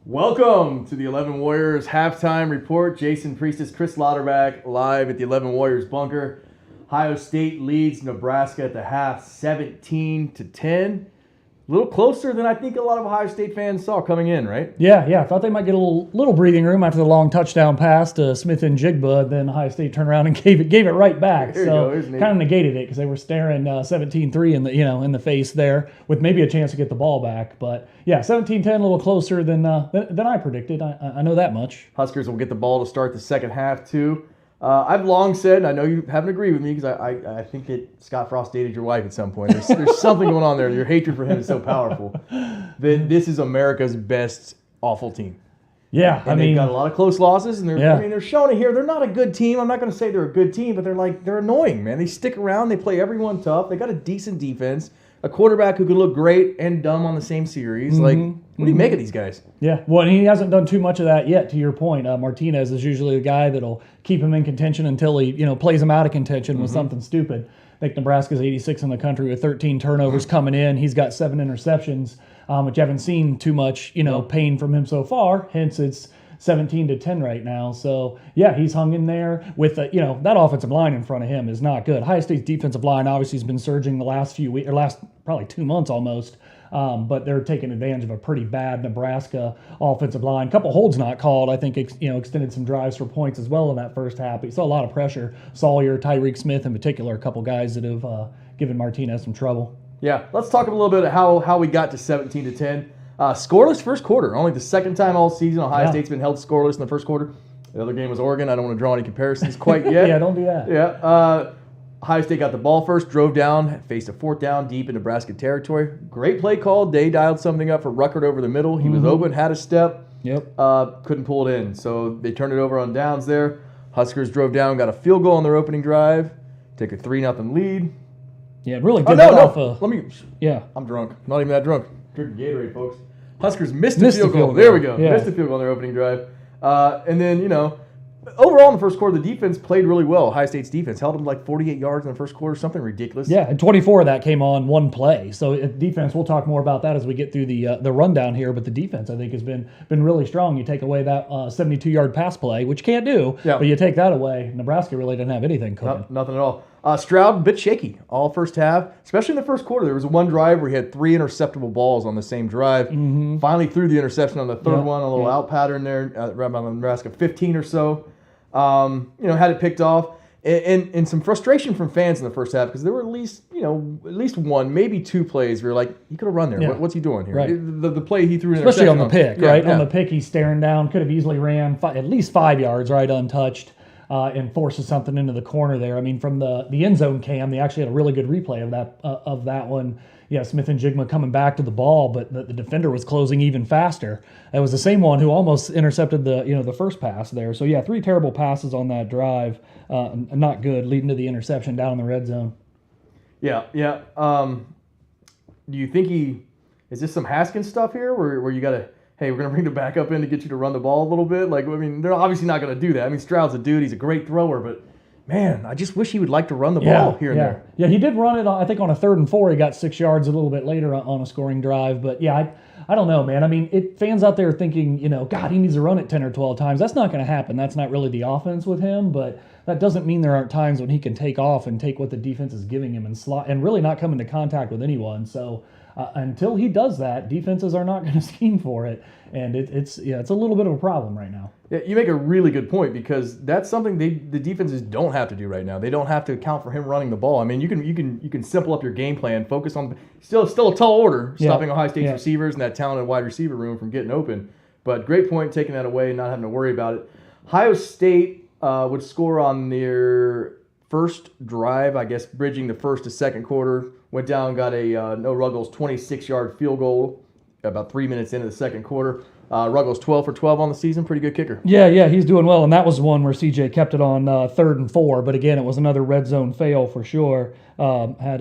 Welcome to the 11 Warriors halftime report. Jason Priestis, Chris Lauterbach live at the 11 Warriors bunker. Ohio State leads Nebraska at the half 17-10. A little closer than I think a lot of Ohio State fans saw coming in, right? Yeah. I thought they might get a little breathing room after the long touchdown pass to Smith and Jigba. Then Ohio State turned around and gave it right back. So kind of negated it because they were staring 17-3 in the face there with maybe a chance to get the ball back. But yeah, 17-10, a little closer than I predicted. I know that much. Huskers will get the ball to start the second half too. I've long said, and I know you haven't agreed with me because I think that Scott Frost dated your wife at some point. There's something going on there. Your hatred for him is so powerful that this is America's best awful team. Yeah, and they've got a lot of close losses, and they're showing it here. They're not a good team. I'm not going to say they're a good team, but they're annoying, man. They stick around. They play everyone tough. They got a decent defense, a quarterback who could look great and dumb on the same series. What do you make of these guys? Yeah, well, and he hasn't done too much of that yet, to your point. Martinez is usually the guy that'll keep him in contention until he, plays him out of contention with something stupid. I think Nebraska's 86 in the country with 13 turnovers coming in. He's got 7 interceptions, which I haven't seen too much, pain from him so far. Hence, it's 17-10 right now. So, yeah, he's hung in there with, that offensive line in front of him is not good. Ohio State's defensive line obviously has been surging the last few weeks, or last probably 2 months almost. But they're taking advantage of a pretty bad Nebraska offensive line. A couple holds not called, I think, extended some drives for points as well in that first half. But you saw a lot of pressure. Sawyer, Tyreek Smith in particular, a couple guys that have given Martinez some trouble. Yeah, let's talk a little bit about how we got to 17-10. Scoreless first quarter. Only the second time all season Ohio State's been held scoreless in the first quarter. The other game was Oregon. I don't want to draw any comparisons quite yet. Yeah, don't do that. Yeah. Ohio State got the ball first, drove down, faced a fourth down deep in Nebraska territory. Great play call. They dialed something up for Ruckert over the middle. He was open, had a step. Yep. Couldn't pull it in. So they turned it over on downs there. Huskers drove down, got a field goal on their opening drive, take a 3-0 lead. Yeah, really good. I'm drunk. Not even that drunk. Drinking Gatorade, folks. Huskers missed a field goal. There we go. Yeah. Missed a field goal on their opening drive. And then, overall in the first quarter, the defense played really well. Ohio State's defense held them like 48 yards in the first quarter, something ridiculous. Yeah, and 24 of that came on one play. So defense, we'll talk more about that as we get through the rundown here. But the defense, I think, has been really strong. You take away that 72-yard pass play, which you can't do, but you take that away. Nebraska really didn't have anything cooking. Nothing at all. Stroud, a bit shaky all first half, especially in the first quarter. There was one drive where he had 3 interceptable balls on the same drive. Finally threw the interception on the third one, a little out pattern there, right around Nebraska 15 or so. Had it picked off, and some frustration from fans in the first half because there were at least one, maybe 2 plays where you're like, he could have run there. Yeah. What's he doing here? Right. The play he threw an especially on the pick, right? Yeah. On the pick, he's staring down. Could have easily ran at least 5 yards, right, untouched, and forces something into the corner there. I mean, from the end zone cam, they actually had a really good replay of that one. Yeah, Smith and Jigma coming back to the ball, but the defender was closing even faster. It was the same one who almost intercepted the first pass there. So yeah, 3 terrible passes on that drive, not good, leading to the interception down in the red zone. Yeah. Do you think is this some Haskins stuff here, where you got to, hey, we're gonna bring the backup in to get you to run the ball a little bit? They're obviously not gonna do that. I mean, Stroud's a dude; he's a great thrower, but. Man, I just wish he would like to run the ball here and there. Yeah, he did run it, I think, on a 3rd and 4. He got 6 yards a little bit later on a scoring drive. But, yeah, I don't know, man. I mean, fans out there thinking, God, he needs to run it 10 or 12 times. That's not going to happen. That's not really the offense with him. But that doesn't mean there aren't times when he can take off and take what the defense is giving him and really not come into contact with anyone. So until he does that, defenses are not going to scheme for it. And it's a little bit of a problem right now. Yeah, you make a really good point because that's something the defenses don't have to do right now. They don't have to account for him running the ball. I mean, you can simple up your game plan, focus on still a tall order, stopping Ohio State's receivers and that talented wide receiver room from getting open. But great point, taking that away and not having to worry about it. Ohio State would score on their first drive, I guess, bridging the first to second quarter. Went down, got a no Ruggles 26-yard field goal about 3 minutes into the second quarter. Ruggles 12 for 12 on the season. Pretty good kicker. Yeah, he's doing well. And that was one where CJ kept it on 3rd and 4. But again, it was another red zone fail for sure. Had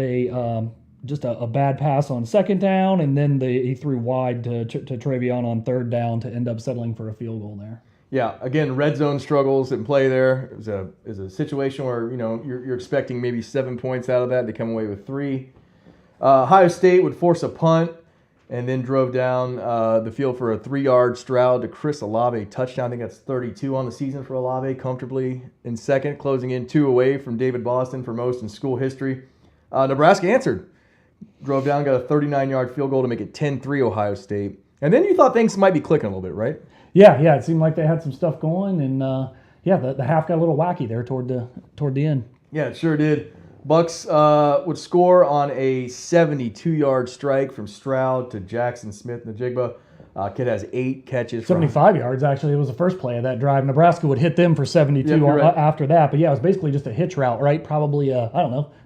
just a bad pass on 2nd down, and then he threw wide to Trevion on 3rd down to end up settling for a field goal there. Yeah, again, red zone struggles in play there. It was a situation where you're expecting maybe 7 points out of that. They come away with 3. Ohio State would force a punt. and then drove down the field for a 3-yard Stroud to Chris Olave touchdown. I think that's 32 on the season for Olave, comfortably in second, closing in 2 away from David Boston for most in school history. Nebraska answered. Drove down, got a 39-yard field goal to make it 10-3 Ohio State. And then you thought things might be clicking a little bit, right? Yeah, it seemed like they had some stuff going, and the half got a little wacky there toward the end. Yeah, it sure did. Bucks would score on a 72-yard strike from Stroud to Jackson Smith Najigba. Kid has 8 catches. 75 yards, actually. It was the first play of that drive. Nebraska would hit them for 72 right. After that. But, yeah, it was basically just a hitch route, right? Probably,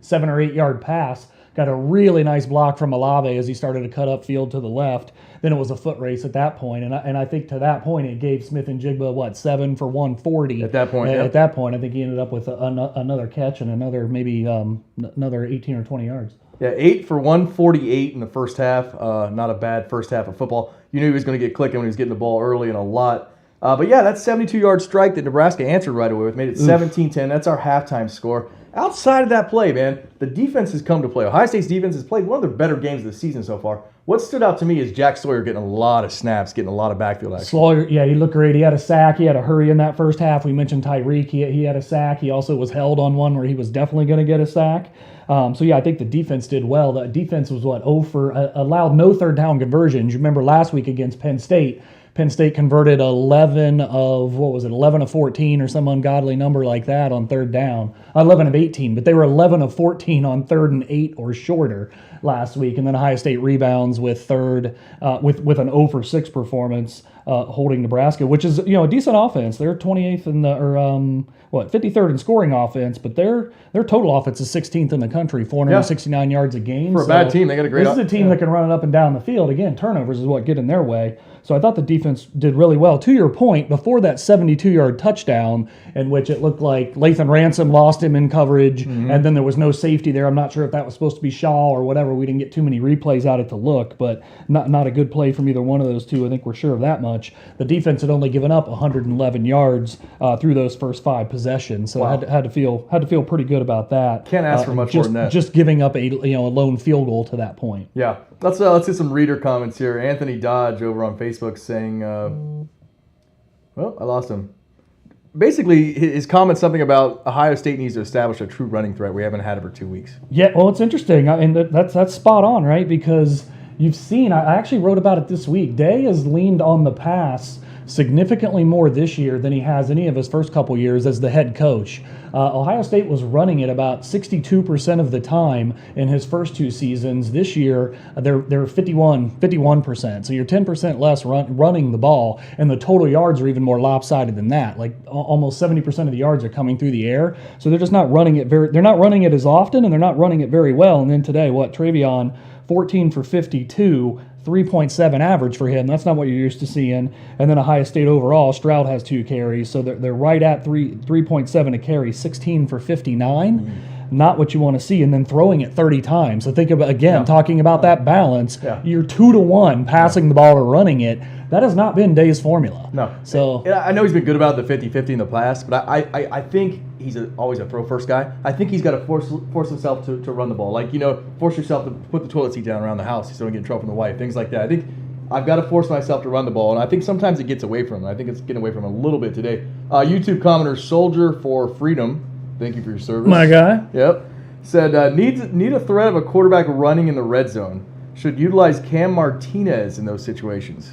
7 or 8 yard pass. Got a really nice block from Olave as he started to cut upfield to the left. Then it was a foot race at that point. And I think to that point, it gave Smith and Jigba, 7 for 140. At that point, At that point, I think he ended up with another catch and another 18 or 20 yards. Yeah, 8 for 148 in the first half. Not a bad first half of football. You knew he was going to get clicking when he was getting the ball early and a lot. But yeah, that 72-yard strike that Nebraska answered right away with made it 17-10. That's our halftime score. Outside of that play, man, the defense has come to play. Ohio State's defense has played one of their better games of the season so far. What stood out to me is Jack Sawyer getting a lot of snaps, getting a lot of backfield action. Sawyer, yeah, he looked great. He had a sack. He had a hurry in that first half. We mentioned Tyreek. He had a sack. He also was held on one where he was definitely going to get a sack. I think the defense did well. The defense was allowed no third down conversions. You remember last week against Penn State. Penn State converted 11 of 14 or some ungodly number like that on third down. 11 of 18, but they were 11 of 14 on 3rd and 8 or shorter last week. And then Ohio State rebounds with third with an 0 for 6 performance holding Nebraska, which is a decent offense. They're 28th in 53rd in scoring offense, but their total offense is 16th in the country, 469 yards a game. For a bad team, they got a great. This is a team that can run it up and down the field. Again, turnovers is what get in their way. So I thought the defense did really well. To your point, before that 72-yard touchdown, in which it looked like Lathan Ransom lost him in coverage, and then there was no safety there. I'm not sure if that was supposed to be Shaw or whatever. We didn't get too many replays out to look, but not a good play from either one of those two. I think we're sure of that much. The defense had only given up 111 yards through those first 5 possessions, so I had to feel pretty good about that. Can't ask for much more than that. Just giving up a lone field goal to that point. Yeah. Let's get some reader comments here. Anthony Dodge over on Facebook saying, I lost him. Basically, his comment's something about Ohio State needs to establish a true running threat. We haven't had it for 2 weeks. Yeah, well, it's interesting, and that's spot on, right? Because you've seen, I actually wrote about it this week. Day has leaned on the pass significantly more this year than he has any of his first couple years as the head coach. Ohio State was running it about 62% of the time in his first 2 seasons. This year, they're 51%. So you're 10% less running the ball, and the total yards are even more lopsided than that. Like almost 70% of the yards are coming through the air. So they're just not running it they're not running it as often, and they're not running it very well. And then today, Travion, 14 for 52, 3.7 average for him. That's not what you're used to seeing. And then Ohio State overall, Stroud has 2 carries, so they're right at 3.7 a carry, 16 for 59. Not what you want to see, and then throwing it 30 times. So think about, again, talking about that balance. Yeah. You're 2-to-1 passing the ball or running it. That has not been Day's formula. No. So I know he's been good about the 50-50 in the past, but I think he's always a throw-first guy. I think he's got to force himself to run the ball. Like, force yourself to put the toilet seat down around the house so you don't get in trouble from the wife, things like that. I think I've got to force myself to run the ball, and I think sometimes it gets away from him. I think it's getting away from him a little bit today. YouTube commenter Soldier for Freedom, thank you for your service. My guy. Yep. Said, need a threat of a quarterback running in the red zone. Should utilize Cam Martinez in those situations.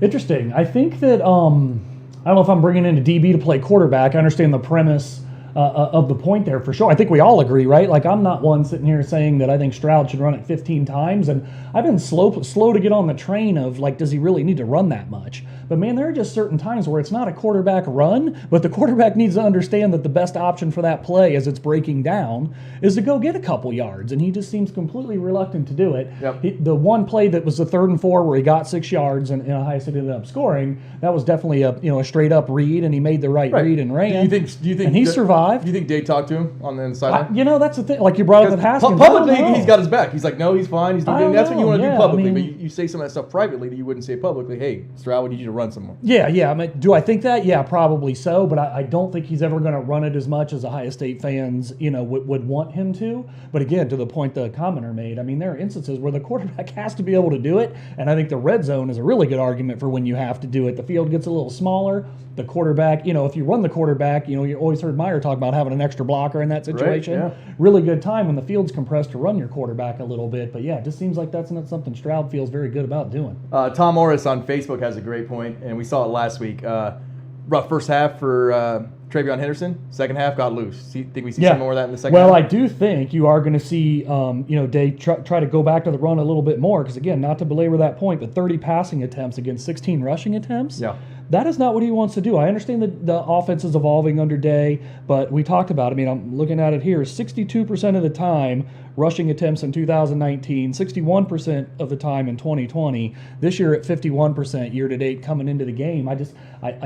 Interesting. I think that, I don't know if I'm bringing in a DB to play quarterback. I understand the premise of the point there for sure. I think we all agree, right? Like, I'm not one sitting here saying that I think Stroud should run it 15 times, and I've been slow to get on the train of, like, does he really need to run that much? But, man, there are just certain times where it's not a quarterback run, but the quarterback needs to understand that the best option for that play as it's breaking down is to go get a couple yards, and he just seems completely reluctant to do it. Yep. The one play that was the 3rd and 4 where he got 6 yards and Ohio State ended up scoring, that was definitely a straight-up read, and he made the right read and ran. Do you think and he survived. Do you think Day talked to him on the sideline? That's the thing. Like, you brought up the Haskins. Publicly, he's got his back. He's like, no, he's fine. He's doing. That's what you want to do publicly. I mean, but you say some of that stuff privately that you wouldn't say publicly. Hey, Stroud, we need you to run some more. Yeah. I mean, do I think that? Yeah, probably so. But I don't think he's ever going to run it as much as Ohio State fans, would want him to. But again, to the point the commenter made, I mean, there are instances where the quarterback has to be able to do it. And I think the red zone is a really good argument for when you have to do it. The field gets a little smaller. The quarterback, if you run the quarterback, you always heard Meyer talk about having an extra blocker in that situation. Right, yeah. Really good time when the field's compressed to run your quarterback a little bit. But yeah, it just seems like that's not something Stroud feels very good about doing. Tom Morris on Facebook has a great point, and we saw it last week. Rough first half for Travion Henderson. Second half got loose. Think we see some more of that in the second half? Well, I do think you are going to see, Day try to go back to the run a little bit more because, again, not to belabor that point, but 30 passing attempts against 16 rushing attempts. Yeah. That is not what he wants to do. I understand that the offense is evolving under Day, but we talked about it. I mean, I'm looking at it here. 62% of the time, rushing attempts in 2019, 61% of the time in 2020. This year at 51% year-to-date coming into the game. I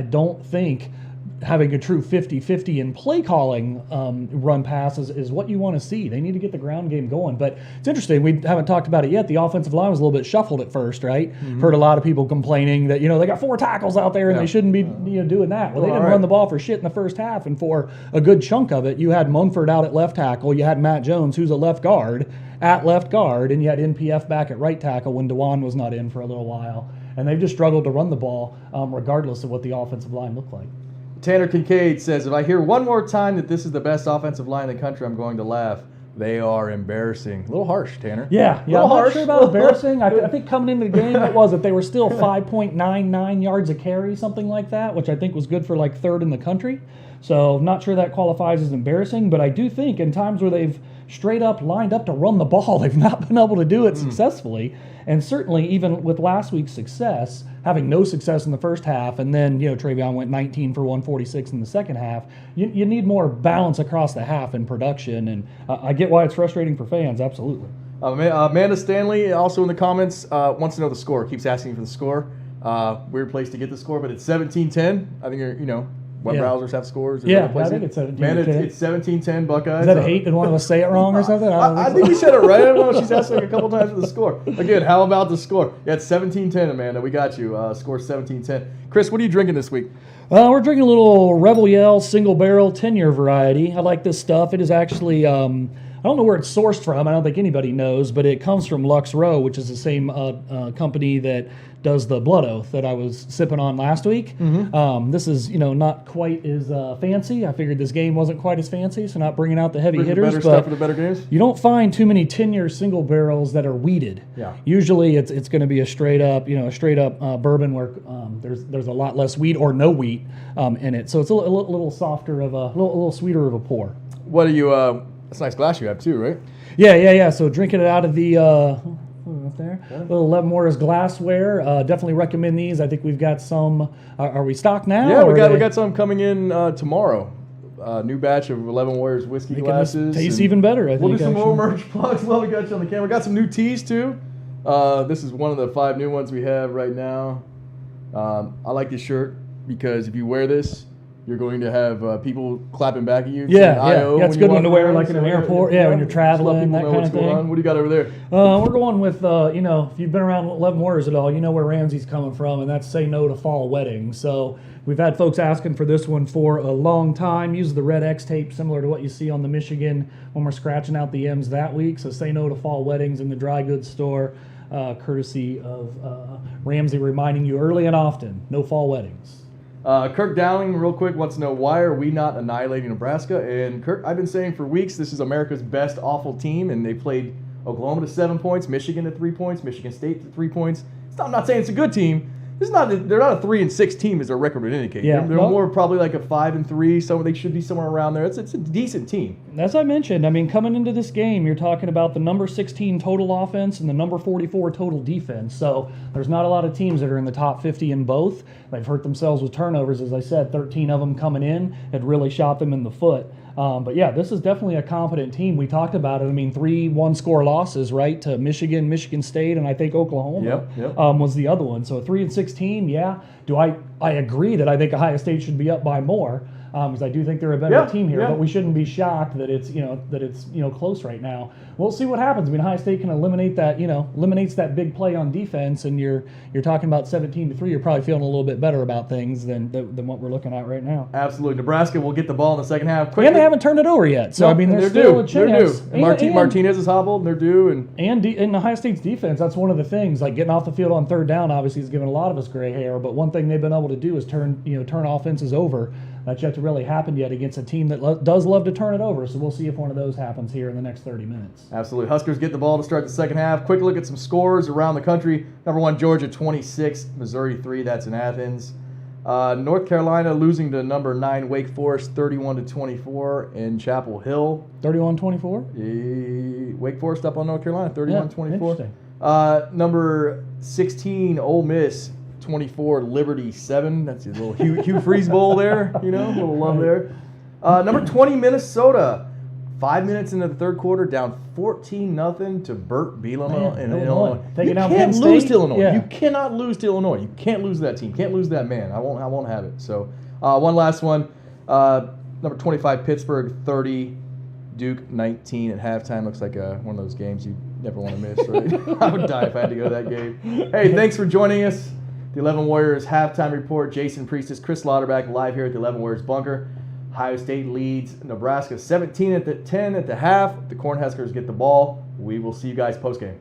don't think having a true 50-50 in play calling run passes is what you want to see. They need to get the ground game going. But it's interesting. We haven't talked about it yet. The offensive line was a little bit shuffled at first, right? Mm-hmm. Heard a lot of people complaining that, they got 4 tackles out there and they shouldn't be doing that. Well, they didn't run the ball for shit in the first half. And for a good chunk of it, you had Munford out at left tackle. You had Matt Jones, who's a left guard, at left guard. And you had NPF back at right tackle when DeJuan was not in for a little while. And they've just struggled to run the ball regardless of what the offensive line looked like. Tanner Kincaid says, if I hear one more time that this is the best offensive line in the country, I'm going to laugh. They are embarrassing. A little harsh, Tanner. Yeah. I'm not sure about embarrassing. I think coming into the game, they were still 5.99 yards a carry, something like that, which I think was good for like third in the country. So not sure that qualifies as embarrassing, but I do think in times where they've straight up lined up to run the ball, they've not been able to do it successfully. And certainly even with last week's success, having no success in the first half, and then, Travion went 19 for 146 in the second half, you need more balance across the half in production. And I get why it's frustrating for fans, absolutely. Amanda Stanley, also in the comments, wants to know the score, keeps asking for the score. Weird place to get the score, but it's 17-10. I think, web browsers have scores. I think it's 17-10. Man, it's 17-10 Buckeyes. Is that a hate? Did one of us say it wrong or something? I think we said it right. I don't know. She's asking a couple times for the score. Again, how about the score? Yeah, it's 17-10, Amanda. We got you. Score 17-10. Chris, what are you drinking this week? We're drinking a little Rebel Yell single barrel 10-year variety. I like this stuff. It is actually, I don't know where it's sourced from. I don't think anybody knows, but it comes from Lux Row, which is the same company that does the Blood Oath that I was sipping on last week. Mm-hmm. This is, not quite as fancy. I figured this game wasn't quite as fancy, so not bringing out the heavy hitters. Better stuff for the better games. You don't find too many 10-year single barrels that are wheated. Yeah. Usually it's going to be a straight up bourbon where there's a lot less wheat or no wheat in it, so it's a little softer of a little sweeter of a pour. What are you? That's a nice glass you have too, right? Yeah. So drinking it out of the up there, little Leavenworth's glassware. Definitely recommend these. I think we've got some. Are we stocked now? Yeah, we got some coming in tomorrow. New batch of 11 Warriors whiskey glasses. Tastes even better. I think we'll do some more merch plugs while we got you on the camera. We got some new tees too. This is one of the 5 new ones we have right now. I like this shirt because if you wear this, you're going to have people clapping back at you. Yeah, it's a good one to wear like in an airport. When you're traveling, that kind of thing. What do you got over there? We're going with, if you've been around 11 Warriors at all, you know where Ramsey's coming from, and that's Say No to Fall Weddings. So we've had folks asking for this one for a long time. Use the red X tape similar to what you see on the Michigan when we're scratching out the M's that week. So Say No to Fall Weddings in the dry goods store, courtesy of Ramsey reminding you early and often, no fall weddings. Kirk Dowling, real quick, wants to know, why are we not annihilating Nebraska? And Kirk, I've been saying for weeks this is America's best awful team, and they played Oklahoma to 7 points, Michigan to 3 points, Michigan State to 3 points. I'm not saying it's a good team. They're not a 3-6 team as their record would indicate. Yeah, they're more probably like a 5-3. So they should be somewhere around there. It's a decent team. As I mentioned, coming into this game, you're talking about the number 16 total offense and the number 44 total defense. So there's not a lot of teams that are in the top 50 in both. They've hurt themselves with turnovers, as I said. 13 of them coming in had really shot them in the foot. But yeah, this is definitely a competent team. We talked about it. 3 one-score losses, right, to Michigan, Michigan State, and I think Oklahoma yep. Was the other one. So a 3-6 team, yeah. Do I I agree that I think Ohio State should be up by more because I do think they're a better team here. But we shouldn't be shocked that it's close right now. We'll see what happens. I mean, Ohio State can eliminates that big play on defense, and you're talking about 17-3. You're probably feeling a little bit better about things than what we're looking at right now. Absolutely. Nebraska will get the ball in the second half quickly. And they haven't turned it over yet. So, I mean, they're still a chance. They're due. Martinez is hobbled, and they're due. And in Ohio State's defense, that's one of the things. Like, getting off the field on third down, obviously, has given a lot of us gray hair. But one thing they've been able to do is turn offenses over. That's yet to really happen yet against a team that does love to turn it over. So we'll see if one of those happens here in the next 30 minutes. Absolutely. Huskers get the ball to start the second half. Quick look at some scores around the country. Number 1, Georgia 26, Missouri 3. That's in Athens. North Carolina losing to number 9 Wake Forest 31-24 in Chapel Hill. 31-24? Wake Forest up on North Carolina 31-24. Yeah, Number 16 Ole Miss 24, Liberty 7. That's your little Hugh Freeze Bowl there. A little love there. Number 20 Minnesota. 5 minutes into the third quarter, down 14-0 to Burt Bielema in Illinois. You can't lose to Illinois. Yeah. You cannot lose to Illinois. You can't lose that team. Can't lose that man. I won't have it. So, one last one. Number 25 Pittsburgh 30, Duke 19 at halftime. Looks like one of those games you never want to miss, right? I would die if I had to go to that game. Hey, thanks for joining us. The 11 Warriors halftime report. Jason Priestis, Chris Lauterbach live here at the 11 Warriors bunker. Ohio State leads Nebraska 17-10 at the half. The Cornhuskers get the ball. We will see you guys post-game.